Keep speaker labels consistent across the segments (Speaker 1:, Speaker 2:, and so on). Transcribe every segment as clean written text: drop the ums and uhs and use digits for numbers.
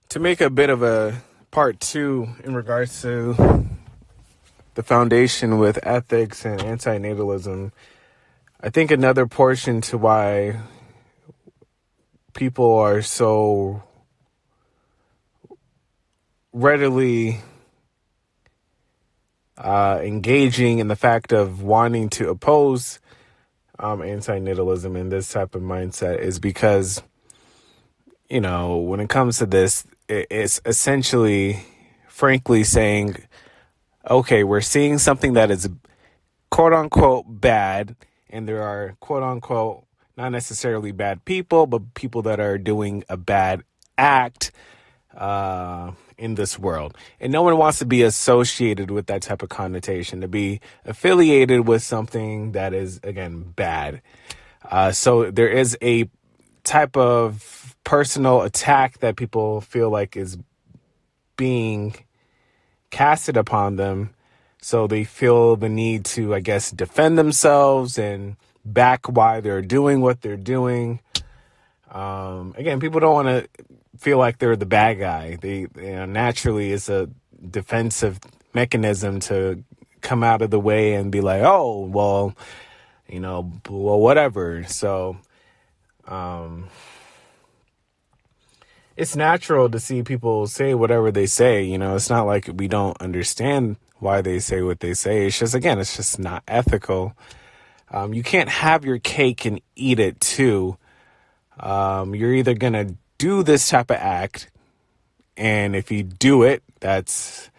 Speaker 1: To make a bit of a part two in regards to the foundation with ethics and antinatalism, I think another portion to why people are so readily engaging in the fact of wanting to oppose antinatalism and this type of mindset is because, when it comes to this, it's essentially, frankly, saying, okay, we're seeing something that is quote unquote bad, and there are quote unquote not necessarily bad people, but people that are doing a bad act in this world. And no one wants to be associated with that type of connotation, to be affiliated with something that is, again, bad. So there is a type of personal attack that people feel like is being casted upon them. So they feel the need to, I guess, defend themselves and back why they're doing what they're doing. Again, people don't want to feel like they're the bad guy. They naturally, it's a defensive mechanism to come out of the way and be like, oh, well, whatever. So, it's natural to see people say whatever they say. It's not like we don't understand why they say what they say. It's just, again, it's just not ethical. You can't have your cake and eat it too. You're either going to do this type of act, and if you do it, that's,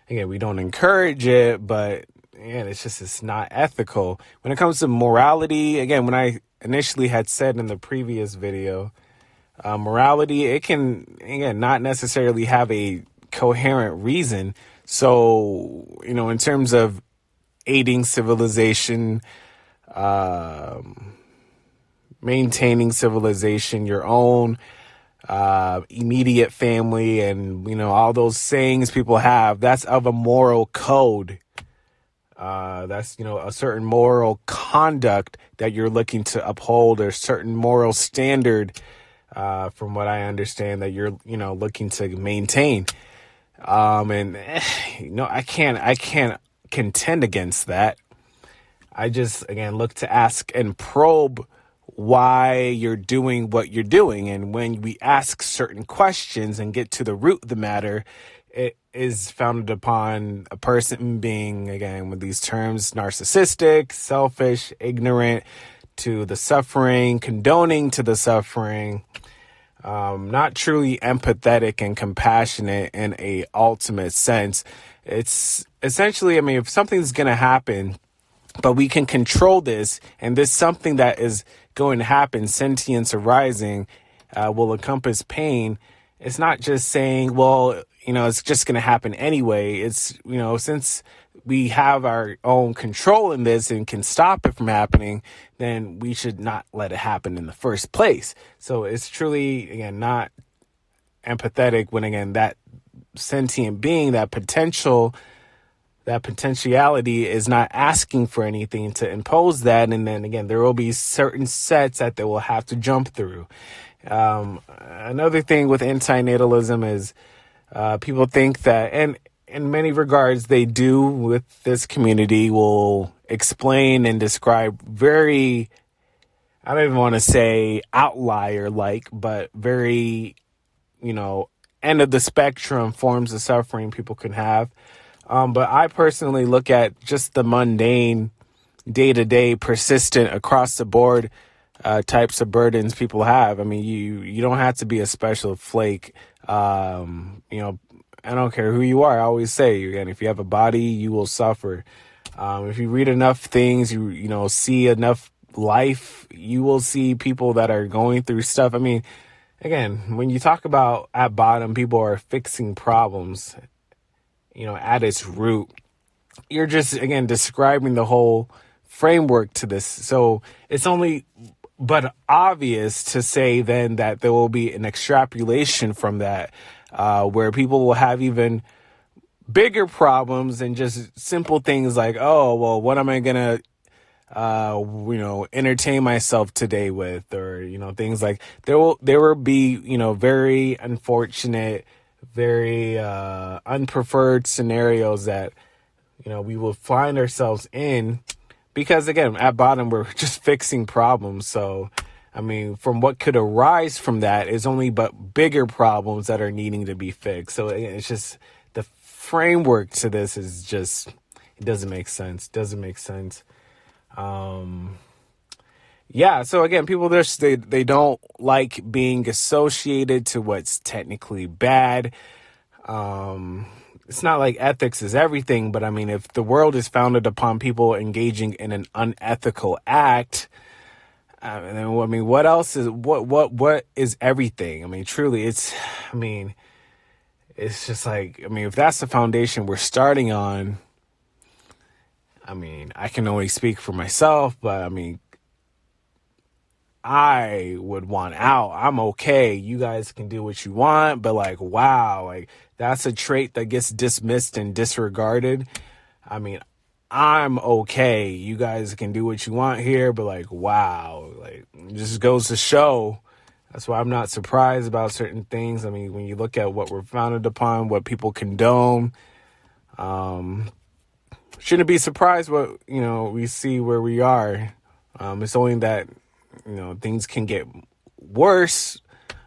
Speaker 1: again, we don't encourage it, but again, it's not ethical. When it comes to morality, again, when I initially had said in the previous video, morality, it can, again, not necessarily have a coherent reason. So, in terms of aiding civilization, maintaining civilization, your own immediate family, and, all those sayings people have, that's of a moral code. That's, a certain moral conduct that you're looking to uphold, or certain moral standard, from what I understand, that you're, looking to maintain. I can't contend against that. I just, again, look to ask and probe why you're doing what you're doing. And when we ask certain questions and get to the root of the matter, it is founded upon a person being, again, with these terms, narcissistic, selfish, ignorant to the suffering, condoning to the suffering, not truly empathetic and compassionate in a ultimate sense. It's essentially, if something's going to happen, but we can control this, and this something that is going to happen, sentience arising, will encompass pain. It's not just saying, well, it's just going to happen anyway. It's, since we have our own control in this and can stop it from happening, then we should not let it happen in the first place. So it's truly, again, not empathetic when, again, that sentient being, that potentiality is not asking for anything to impose that. And then, again, there will be certain sets that they will have to jump through. Another thing with antinatalism is people think that, and in many regards they do with this community, will explain and describe very, I don't even want to say outlier like, but very, end of the spectrum forms of suffering people can have. But I personally look at just the mundane, day-to-day, persistent, across the board types of burdens people have. You don't have to be a special flake. I don't care who you are. I always say, again, if you have a body, you will suffer. If you read enough things, you see enough life, you will see people that are going through stuff. Again, when you talk about at bottom, people are fixing problems, at its root, you're just, again, describing the whole framework to this. So it's only but obvious to say then that there will be an extrapolation from that, where people will have even bigger problems than just simple things like, oh, well, what am I going to entertain myself today with, or, things like there will be, very unfortunate, very unpreferred scenarios that, we will find ourselves in because, again, at bottom, we're just fixing problems. So, I mean, from what could arise from that is only but bigger problems that are needing to be fixed. So it's just the framework to this is just, it doesn't make sense. Yeah. So again, people they don't like being associated to what's technically bad. It's not like ethics is everything, but I mean, if the world is founded upon people engaging in an unethical act, what else is what is everything? I mean, truly, it's just like, if that's the foundation we're starting on, I can only speak for myself, but I would want out. I'm okay. You guys can do what you want, but like, wow, like that's a trait that gets dismissed and disregarded. I'm okay. You guys can do what you want here, but like, wow, like it just goes to show. That's why I'm not surprised about certain things. When you look at what we're founded upon, what people condone, shouldn't be surprised what, we see where we are. It's only that, things can get worse,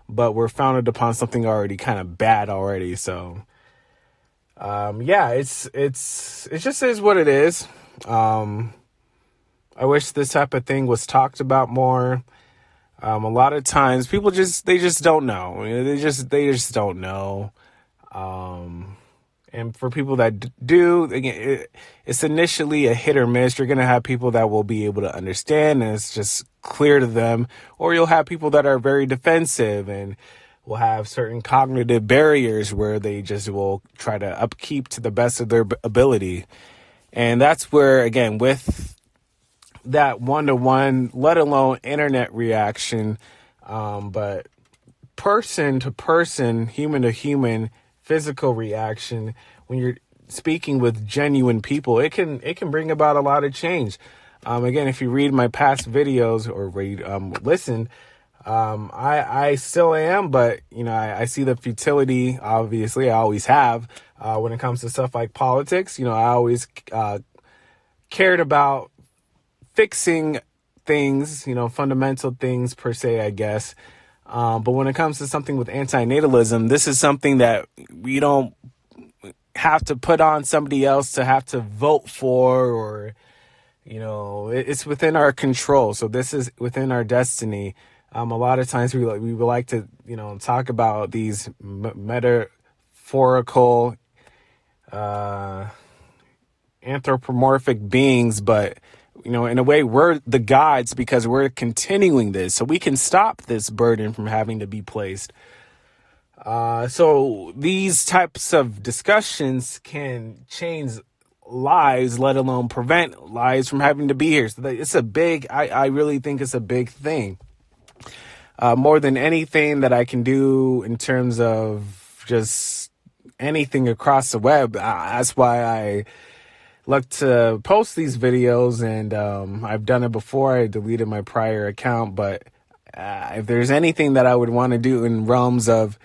Speaker 1: but we're founded upon something already kind of bad already. So, it just is what it is. I wish this type of thing was talked about more. A lot of times people just don't know. They just don't know. And for people that do, again, it's initially a hit or miss. You're going to have people that will be able to understand and it's just clear to them. Or you'll have people that are very defensive and will have certain cognitive barriers where they just will try to upkeep to the best of their ability. And that's where, again, with that one-to-one, let alone internet reaction, but person to person, human to human, physical reaction, when you're speaking with genuine people, it can bring about a lot of change. Again, if you read my past videos or listen, I still am, but I see the futility. Obviously, I always have when it comes to stuff like politics. I always cared about fixing things, fundamental things per se, I guess. But when it comes to something with antinatalism, this is something that we don't have to put on somebody else to have to vote for, or, it's within our control. So this is within our destiny. A lot of times we would like to, talk about these metaphorical, anthropomorphic beings, but in a way, we're the gods because we're continuing this. So we can stop this burden from having to be placed. So these types of discussions can change lives, let alone prevent lives from having to be here. So it's I really think it's a big thing. More than anything that I can do in terms of just anything across the web. That's why I look to post these videos, and I've done it before. I deleted my prior account, but if there's anything that I would want to do in realms of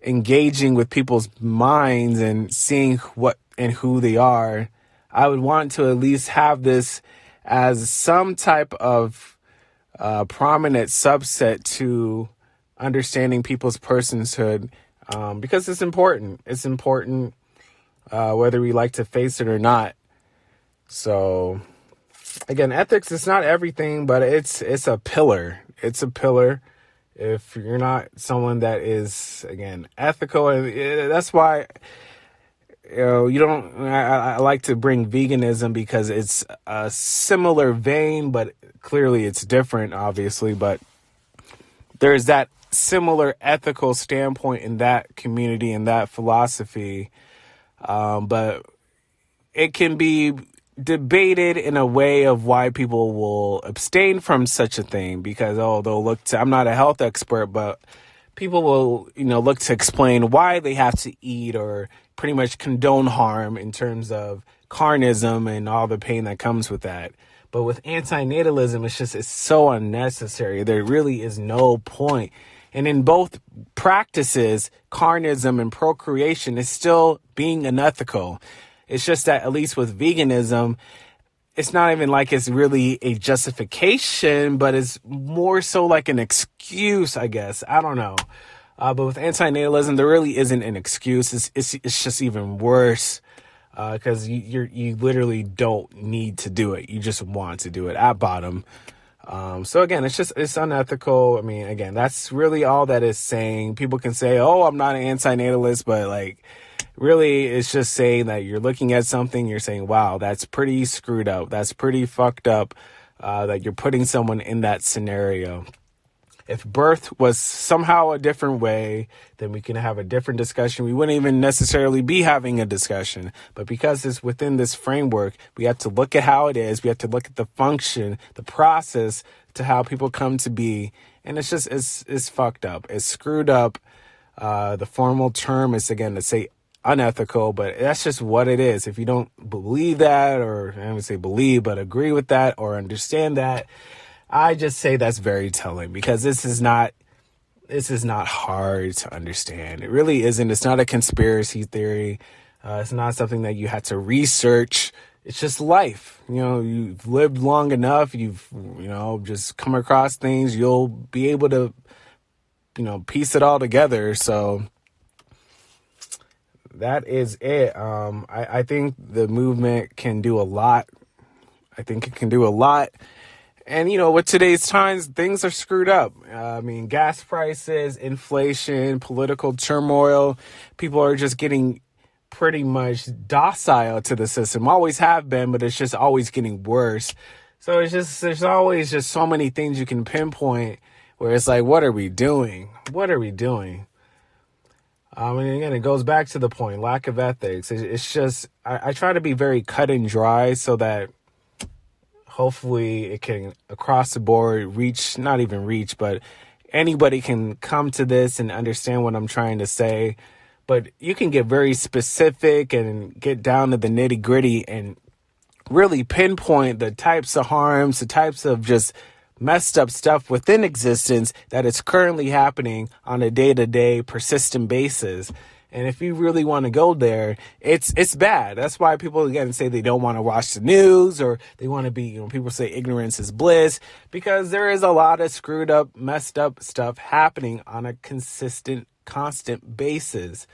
Speaker 1: engaging with people's minds and seeing what and who they are, I would want to at least have this as some type of prominent subset to understanding people's personhood, because it's important. It's important whether we like to face it or not. So, again, ethics is not everything, but it's a pillar. It's a pillar. If you're not someone that is, again, ethical, and that's why, you don't, I like to bring veganism because it's a similar vein, but clearly it's different, obviously, but there's that similar ethical standpoint in that community and that philosophy. But it can be debated in a way of why people will abstain from such a thing, because they'll look to, I'm not a health expert, but people will look to explain why they have to eat or pretty much condone harm in terms of carnism and all the pain that comes with that. But with antinatalism, it's so unnecessary. There really is no point. And in both practices, carnism and procreation is still being unethical. It's just that at least with veganism, it's not even like it's really a justification, but it's more so like an excuse, I guess. I don't know. But with antinatalism, there really isn't an excuse. It's just even worse. Because you literally don't need to do it. You just want to do it at bottom. So again, it's unethical. I mean, again, that's really all that is saying. People can say, oh, I'm not an antinatalist, but like, really, it's just saying that you're looking at something, you're saying, wow, that's pretty screwed up. That's pretty fucked up, that you're putting someone in that scenario. If birth was somehow a different way, then we can have a different discussion. We wouldn't even necessarily be having a discussion. But because it's within this framework, we have to look at how it is. We have to look at the function, the process to how people come to be. And it's fucked up. It's screwed up. The formal term is, again, to say unethical, but that's just what it is. If you don't believe that, or I would say believe, but agree with that or understand that, I just say that's very telling, because this is not hard to understand. It really isn't. It's not a conspiracy theory. It's not something that you had to research. It's just life. You've lived long enough. You've, just come across things. You'll be able to, piece it all together. So that is it. I think the movement can do a lot. I think it can do a lot. And, with today's times, things are screwed up. Gas prices, inflation, political turmoil. People are just getting pretty much docile to the system. Always have been, but it's just always getting worse. So there's always just so many things you can pinpoint where it's like, what are we doing? What are we doing? And again, it goes back to the point, lack of ethics. It's just, I try to be very cut and dry so that hopefully it can, across the board, not even reach, but anybody can come to this and understand what I'm trying to say. But you can get very specific and get down to the nitty gritty and really pinpoint the types of harms, the types of just messed up stuff within existence that is currently happening on a day-to-day persistent basis. And if you really want to go there, it's bad. That's why people, again, say they don't want to watch the news, or they want to be, people say ignorance is bliss, because there is a lot of screwed up, messed up stuff happening on a constant basis.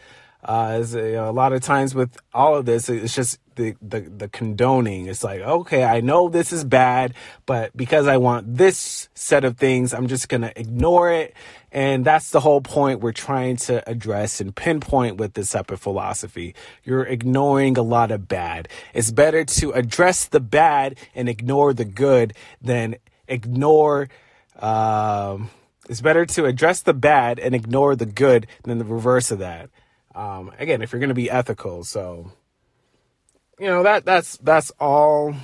Speaker 1: A lot of times with all of this, it's just the condoning. It's like, okay, I know this is bad, but because I want this set of things, I'm just going to ignore it. And that's the whole point we're trying to address and pinpoint with this type of philosophy. You're ignoring a lot of bad. It's better to address the bad and ignore the good than ignore, it's better to address the bad and ignore the good than the reverse of that. Again, if you're going to be ethical. So, that's all.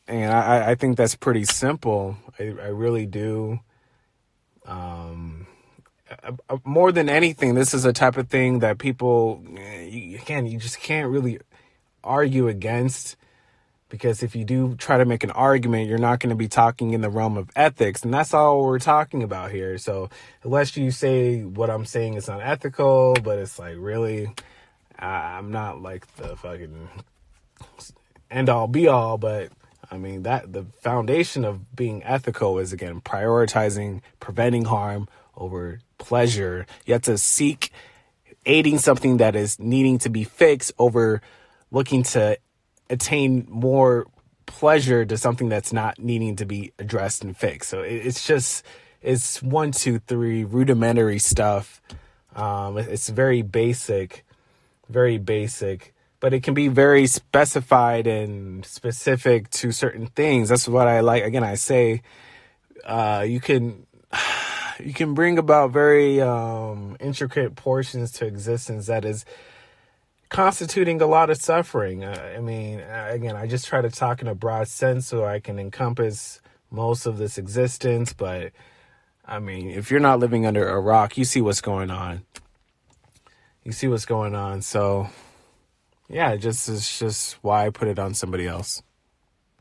Speaker 1: And I think that's pretty simple. I really do. More than anything, this is a type of thing that people, you just can't really argue against. Because if you do try to make an argument, you're not going to be talking in the realm of ethics. And that's all we're talking about here. So unless you say what I'm saying is unethical, but it's like, really, I'm not like the fucking end all be all. But that the foundation of being ethical is, again, prioritizing preventing harm over pleasure. You have to seek aiding something that is needing to be fixed over looking to attain more pleasure to something that's not needing to be addressed and fixed. So it's 1, 2, 3 rudimentary stuff. It's very basic, but it can be very specified and specific to certain things. That's what I like. Again, I say, you can bring about very, intricate portions to existence that is constituting a lot of suffering. Again, I just try to talk in a broad sense so I can encompass most of this existence. But if you're not living under a rock, you see what's going on. So, yeah, it's just why I put it on somebody else.